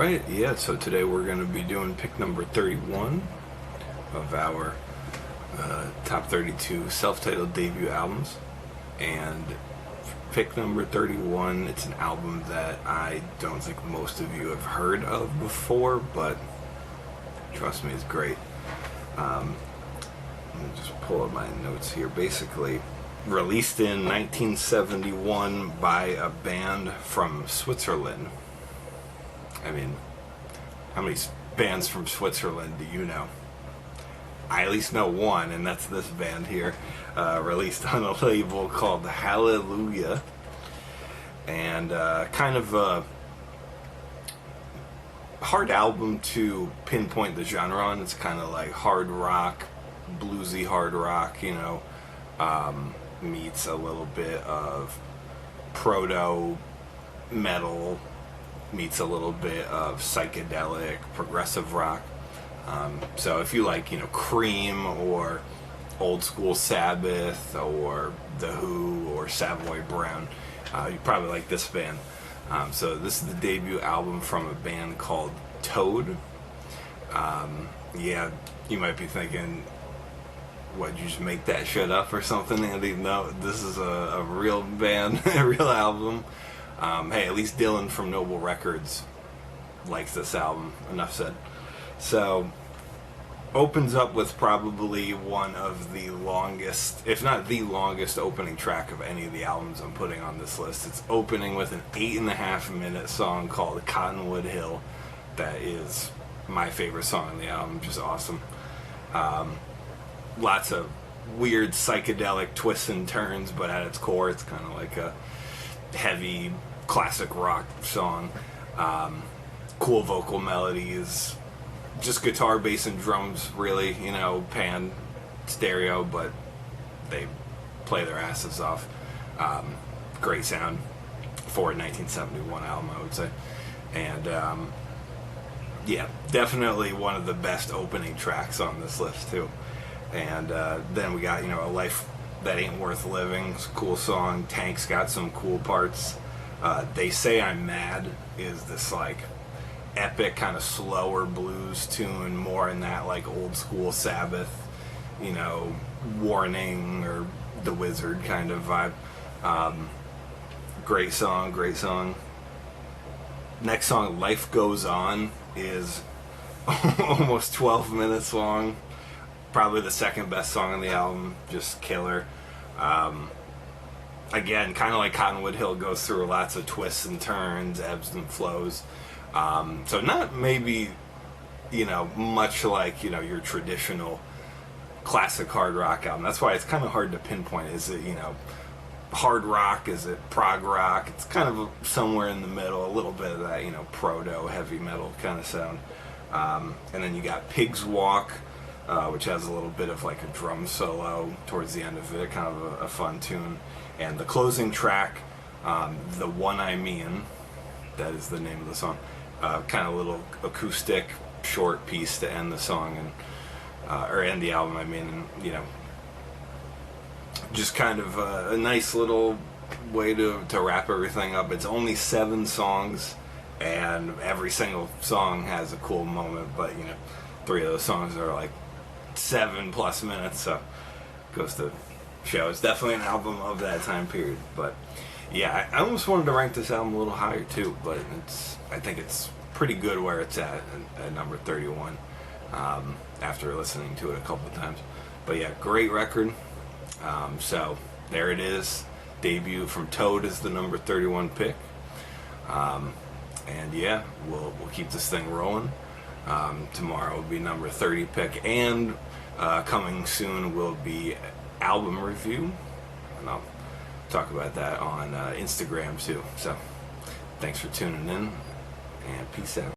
Alright, yeah, so today we're going to be doing pick number 31 of our top 32 self-titled debut albums. And pick number 31, it's an album that I don't think most of you have heard of before, but trust me, it's great. Let me just pull up my notes here. Basically, released in 1971 by a band from Switzerland. I mean, how many bands from Switzerland do you know? I at least know one, and that's this band here, released on a label called Hallelujah. And kind of a hard album to pinpoint the genre on. It's kind of like hard rock, bluesy hard rock, you know, meets a little bit of proto metal, meets a little bit of psychedelic progressive rock. So if you like, you know, Cream or old school Sabbath or The Who or Savoy Brown, you probably like this band. So this is the debut album from a band called Toad. Yeah, you might be thinking, what, you just make that shit up or something, Andy? No, this is a real band, a real album. Hey, at least Dylan from Noble Records likes this album. Enough said. So, opens up with probably one of the longest, if not the longest, opening track of any of the albums I'm putting on this list. It's opening with an 8.5-minute song called Cottonwood Hill. That is my favorite song on the album. Just awesome. Lots of weird psychedelic twists and turns, but at its core, it's kind of like a heavy classic rock song. Cool vocal melodies, just guitar, bass, and drums, really, you know, pan stereo, but they play their asses off. Great sound for a 1971 album, I would say. And yeah, definitely one of the best opening tracks on this list too. And then we got, you know, A Life That Ain't Worth Living. It's a cool song. Tank's got some cool parts. They Say I'm Mad is this like epic kind of slower blues tune, more in that like old school Sabbath, you know, Warning or The Wizard kind of vibe. Great song, great song. Next song, Life Goes On, is almost 12 minutes long. Probably the second best song on the album, just killer. Again, kind of like Cottonwood Hill, goes through lots of twists and turns, ebbs and flows. So not maybe, you know, much like, you know, your traditional classic hard rock album. That's why it's kind of hard to pinpoint. Is it, you know, hard rock? Is it prog rock? It's kind of somewhere in the middle, a little bit of that, you know, proto heavy metal kind of sound. And then you got Pig's Walk, which has a little bit of like a drum solo towards the end of it, kind of a fun tune. And the closing track, The One I Mean, that is the name of the song, kind of little acoustic short piece to end the song, and or end the album, I mean, and, you know, just kind of a nice little way to wrap everything up. It's only 7 songs, and every single song has a cool moment, but, you know, 3 of those songs are like 7+ minutes, so it goes to show it's definitely an album of that time period. But yeah, I almost wanted to rank this album a little higher too, but I think it's pretty good where it's at number 31, after listening to it a couple of times. But yeah, great record. So there it is. Debut from Toad is the number 31 pick. And yeah, we'll keep this thing rolling. Tomorrow will be number 30 pick, and coming soon will be album review, and I'll talk about that on Instagram too. So thanks for tuning in, and peace out.